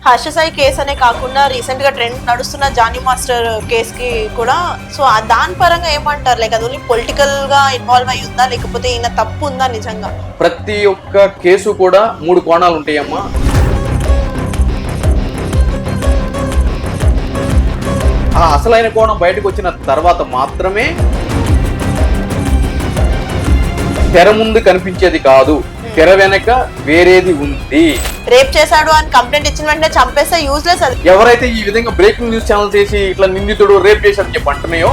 Harsha Sai case అనే కాకుండా recent గా ట్రెండ్ నడుస్తున్న జానీ మాస్టర్ కేసు కి కూడా సో దాని పరంగా ఏమంటారు? లైక్ అది ఓన్లీ పొలిటికల్ గా ఇన్వాల్వ్ అయి ఉందా, లేకపోతే ఈయన తప్పు ఉందా నిజంగా? ప్రతి ఒక్క కేసు కూడా 3 కోణాలు ఉంటాయమ్మా. ఆ అసలైన కోణం బయటకు వచ్చిన తర్వాత మాత్రమే తెర ముందు కనిపించేది కాదు, తెర వెనక వేరేది ఉంది. రేప్ చేశాడు అని కంప్లైంట్ ఇచ్చిన వెంటనే చంపేస్తే యూజ్లెస్. అది ఎవరైతే ఈ విధంగా బ్రేకింగ్ న్యూస్ ఛానల్ చేసి ఇట్లా నిందితుడు రేప్ చేశాడని చెప్పి అంటున్నాయో,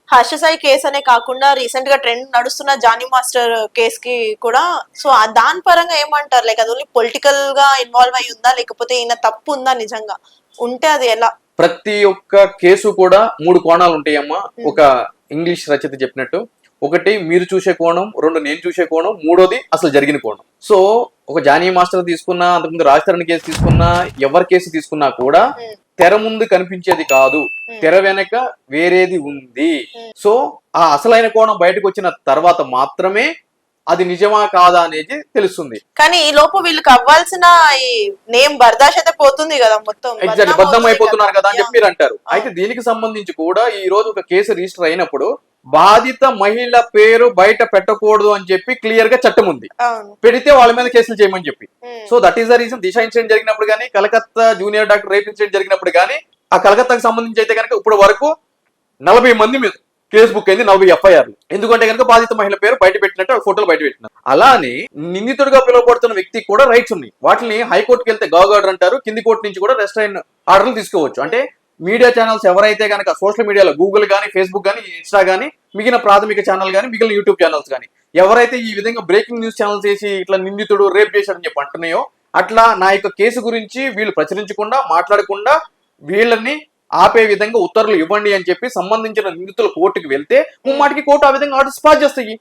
హర్ష సాయి కేసు అనే కాకుండా రీసెంట్ గా ట్రెండ్ నడుస్తున్న జానీ మాస్టర్ కేసు కి కూడా సో దాని పరంగా ఏమంటారు? లైక్ అది ఓన్లీ పొలిటికల్ గా ఇన్వాల్వ్ అయి ఉందా, లేకపోతే ఈయన తప్పు ఉందా నిజంగా? ఉంటే అది ఎలా? ప్రతి ఒక్క కేసు కూడా 3 కోణాలు ఉంటాయమ్మా. ఒక ఇంగ్లీష్ రచయిత చెప్పినట్టు, ఒకటి మీరు చూసే కోణం, 2 నేను చూసే కోణం, 3వది అసలు జరిగిన కోణం. సో ఒక జానీ మాస్టర్ తీసుకున్నా, అంతకుముందు రాజ్ తరుణ్ కేసు తీసుకున్నా, ఎవరి కేసు తీసుకున్నా కూడా తెర ముందు కనిపించేది కాదు, తెర వెనక వేరేది ఉంది. సో ఆ అసలైన కోణం బయటకు వచ్చిన తర్వాత మాత్రమే అది నిజమా కాదా అనేది తెలుస్తుంది. కానీ ఈ లోపు వీళ్ళకి అవ్వాల్సిన ఈ నేమ్ బర్దాష్ అయితే పోతుంది కదా, మొత్తం ఎగ్జాక్ట్ బద్దం అయిపోతున్నారు కదా అని చెప్పి అంటారు. అయితే దీనికి సంబంధించి కూడా ఈ రోజు ఒక కేసు రిజిస్టర్ అయినప్పుడు బాధిత మహిళ పేరు బయట పెట్టకూడదు అని చెప్పి క్లియర్ గా చట్టం ఉంది. పెడితే వాళ్ళ మీద కేసులు చేయమని చెప్పి. So that is the reason. Disha incident జరిగినప్పుడు కానీ, Calcutta junior doctor rape incident జరిగినప్పుడు కానీ, ఆ కలకత్తాకు సంబంధించి అయితే కనుక ఇప్పుడు వరకు 40 మంది మీద కేసు బుక్ అయింది, 40 ఎఫ్ఐఆర్లు. ఎందుకంటే కనుక బాధిత మహిళ పేరు బయట పెట్టినట్టు ఫోటోలు బయట పెట్టినారు. అలానే నిందితుడిగా పిలువబడుతున్న వ్యక్తికి కూడా రైట్స్ ఉన్నాయి. వాటిని హైకోర్టుకి వెళ్తే గాగ్ ఆర్డర్ అంటారు, కింది కోర్టు నుంచి కూడా రెస్ట్రైన్ ఆర్డర్లు తీసుకోవచ్చు. అంటే మీడియా ఛానల్స్ ఎవరైతే కనుక సోషల్ మీడియాలో గూగుల్ కానీ, ఫేస్బుక్ కానీ, ఇన్స్టా కానీ, మిగిలిన ప్రాథమిక ఛానల్ కానీ, మిగిలిన యూట్యూబ్ ఛానల్స్ కానీ, ఎవరైతే ఈ విధంగా బ్రేకింగ్ న్యూస్ ఛానల్ చేసి ఇట్లా నిందితుడు రేప్ చేశాడని చెప్పి అంటున్నాయో, అట్లా నా యొక్క కేసు గురించి వీళ్ళు ప్రచురించకుండా, మాట్లాడకుండా వీళ్ళని ఆపే విధంగా ఉత్తర్వులు ఇవ్వండి అని చెప్పి సంబంధించిన నిందితుల కోర్టుకు వెళ్తే ముమ్మాటికి కోర్టు ఆ విధంగా ఆర్డర్స్ పాస్ చేస్తాయి.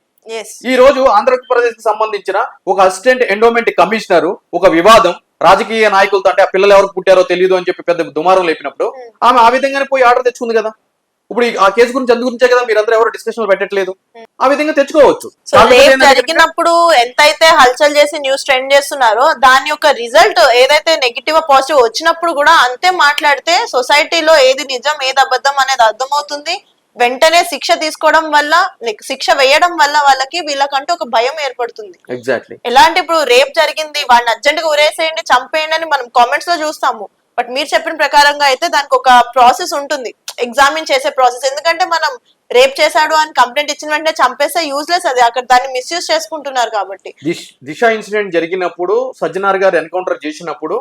ఈ రోజు ఆంధ్రప్రదేశ్ కి సంబంధించిన ఒక అసిస్టెంట్ ఎండోమెంట్ కమిషనర్ ఒక వివాదం రాజకీయ నాయకులతో, అంటే ఆ పిల్లలు ఎవరికి పుట్టారో తెలియదు అని చెప్పి పెద్ద దుమారం లేపినప్పుడు ఆమె ఆ విధంగానే పోయి ఆర్డర్ తెచ్చుకుంది కదా. ఇప్పుడు ఆ కేసు గురించి అందు గురించే కదా మీరందరూ ఎవరు డిస్కషన్ పెట్టట్లేదు. ఆ విధంగా తెచ్చుకోవచ్చు. జరిగినప్పుడు ఎంతైతే హల్చల్ చేసి న్యూస్ ట్రెండ్ చేస్తున్నారో దాని యొక్క రిజల్ట్ ఏదైతే నెగిటివ్ పాజిటివ్ వచ్చినప్పుడు కూడా అంతే మాట్లాడితే సొసైటీలో ఏది నిజం ఏది అబద్ధం అనేది అర్థమవుతుంది. వెంటనే శిక్ష తీసుకోవడం వల్ల, శిక్ష వేయడం వల్ల వాళ్ళకి వీళ్ళకంటూ ఒక భయం ఏర్పడుతుంది. ఎగ్జాక్ట్లీ. ఎలాంటి ఇప్పుడు రేప్ జరిగింది, వాడిని అర్జెంట్ గా ఉరేసేయండి, చంపేయండి అని మనం కామెంట్స్ లో చూస్తాము. బట్ మీరు చెప్పిన ప్రకారంగా అయితే దానికి ఒక ప్రాసెస్ ఉంటుంది, ఎగ్జామిన్ చేసే ప్రాసెస్. ఎందుకంటే మనం రేప్ చేశాడు అని కంప్లైంట్ ఇచ్చిన వెంటనే చంపేస్తే యూజ్లెస్. అది అక్కడ దాన్ని మిస్యూజ్ చేసుకుంటున్నారు కాబట్టి. దిశ ఇన్సిడెంట్ జరిగినప్పుడు సజ్జనార్ గారు ఎన్కౌంటర్ చేసినప్పుడు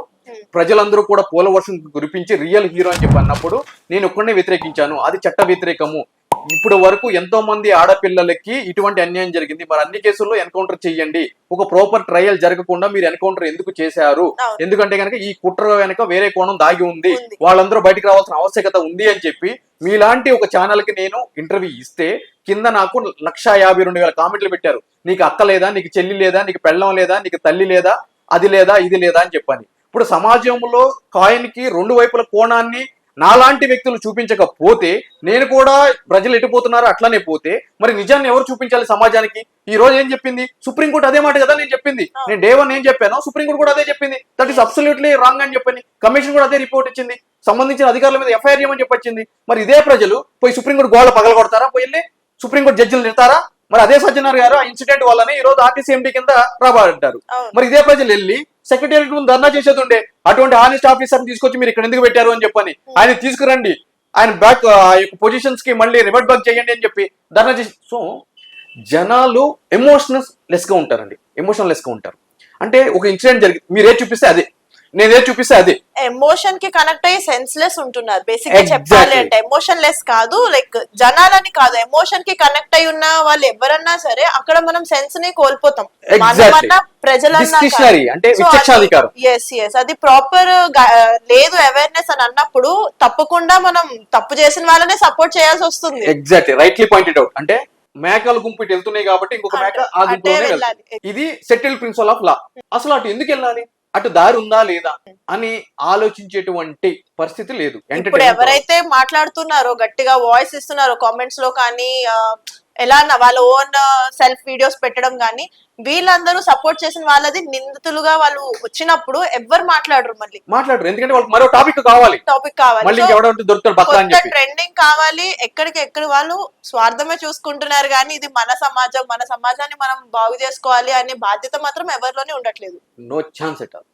ప్రజలందరూ కూడా పూల వర్షం కురిపించి రియల్ హీరో అని చెప్పి అన్నప్పుడు నేను ఒక్కడనే వ్యతిరేకించాను. అది చట్ట వ్యతిరేకము. ఇప్పుడు వరకు ఎంతో మంది ఆడపిల్లలకి ఇటువంటి అన్యాయం జరిగింది. మరి అన్ని కేసుల్లో ఎన్కౌంటర్ చేయండి. ఒక ప్రాపర్ ట్రయల్ జరగకుండా మీరు ఎన్కౌంటర్ ఎందుకు చేశారు? ఎందుకంటే కనుక ఈ కుట్ర వెనక వేరే కోణం దాగి ఉంది, వాళ్ళందరూ బయటకు రావాల్సిన ఆవశ్యకత ఉంది అని చెప్పి మీలాంటి ఒక ఛానల్ కి నేను ఇంటర్వ్యూ ఇస్తే కింద నాకు 152,000 కామెంట్లు పెట్టారు. నీకు అక్క లేదా, నీకు చెల్లి లేదా, నీకు పెళ్ళం లేదా, నీకు తల్లి లేదా, అది లేదా, ఇది లేదా అని చెప్పని. ఇప్పుడు సమాజంలో కాయిన్ కి 2 వైపుల కోణాన్ని నాలాంటి వ్యక్తులు చూపించకపోతే, నేను కూడా ప్రజలు ఎటుపోతున్నారు అట్లనే పోతే మరి నిజాన్ని ఎవరు చూపించాలి సమాజానికి? ఈ రోజు ఏం చెప్పింది సుప్రీంకోర్టు? అదే మాట కదా నేను చెప్పింది. నేను డే 1 ఏం చెప్పాను, సుప్రీంకోర్టు కూడా అదే చెప్పింది. దట్ ఈస్ అబ్సల్యూట్లీ రాంగ్ అని చెప్పని కమిషన్ కూడా అదే రిపోర్ట్ ఇచ్చింది. సంబంధించిన అధికారుల మీద ఎఫ్ఐఆర్ చేయమని చెప్పొచ్చింది. మరి ఇదే ప్రజలు పోయి సుప్రీంకోర్టు గోడ పగలగొడతారా? పోయి సుప్రీంకోర్టు జడ్జిలు నిడతారా? మరి అదే సజ్జనార్ గారు ఆ ఇన్సిడెంట్ వల్లనే ఈ రోజు ఆర్టీసీ ఎండీ కింద రాబడ్డారు. మరి ఇదే ప్రజలు వెళ్ళి సెక్రటేరియట్ ముందు ధర్నా చేసేది ఉండే, అటువంటి హానెస్ట్ ఆఫీసర్ తీసుకొచ్చి మీరు ఇక్కడ ఎందుకు పెట్టారు అని చెప్పని ఆయన తీసుకురండి, ఆయన బ్యాక్ పొజిషన్స్ కి మళ్ళీ రివర్ట్ బ్యాక్ చేయండి అని చెప్పి ధర్నా చేసి. సో జనాలు ఎమోషనల్ లెస్ గా ఉంటారండి, ఎమోషనల్ లెస్ గా ఉంటారు. అంటే ఒక ఇన్సిడెంట్ జరిగింది, మీరే చూపిస్తే అదే, నేనే చూపిస్తే అదే. ఎమోషన్ కి కనెక్ట్ అయ్యి సెన్స్లెస్ ఉంటున్నారు. బేసిక్ గా చెప్పాలి అంటే ఎమోషన్ లెస్ కాదు, లైక్ జనాలని కాదు, ఎమోషన్ కి కనెక్ట్ అయి ఉన్న వాళ్ళు ఎవరన్నా సరే అక్కడ మనం సెన్స్ ని కోల్పోతాం. మనమన్నా ప్రజలన్నా అది ప్రాపర్ లేదు అవేర్నెస్ అని అన్నప్పుడు తప్పకుండా మనం తప్పు చేసిన వాళ్ళనే సపోర్ట్ చేయాల్సి వస్తుంది. Exactly, rightly pointed out. అంటే మేకలు గుంపు వెళ్తున్నాయి కాబట్టి ఇంకొక మేక ఆ గుంపులోనే వెళ్ళాలి. ఇది సెటిల్ ప్రిన్సిపల్ ఆఫ్ లా. అసలు అటు ఎందుకు వెళ్ళాలి? అటు దారి ఉందా లేదా అని ఆలోచించేటువంటి పరిస్థితి లేదు. ఇప్పుడు ఎంటర్టైన్మెంట్ ఎవరైతే మాట్లాడుతున్నారో గట్టిగా వాయిస్ ఇస్తున్నారో కామెంట్స్ లో కానీ ఎలా వాళ్ళ ఓన్ సెల్ఫ్ వీడియోస్ పెట్టడం కానీ వీళ్ళందరూ సపోర్ట్ చేసిన వాళ్ళది నిందితులుగా వాళ్ళు వచ్చినప్పుడు ఎవ్వరు మాట్లాడరు, మళ్ళీ మాట్లాడరు. ఎందుకంటే వాళ్ళకి మరో టాపిక్ కావాలి, టాపిక్ కావాలి, మళ్ళీ ఎవడంటే దొరుకుతాడు బక్క అని చెప్పి ట్రెండింగ్ కావాలి. ఎక్కడికి వాళ్ళు స్వార్థమే చూసుకుంటున్నారు కానీ ఇది మన సమాజం, మన సమాజాన్ని మనం బాగు చేసుకోవాలి అనే బాధ్యత మాత్రం ఎవరిలోనే ఉండట్లేదు. No chance at all.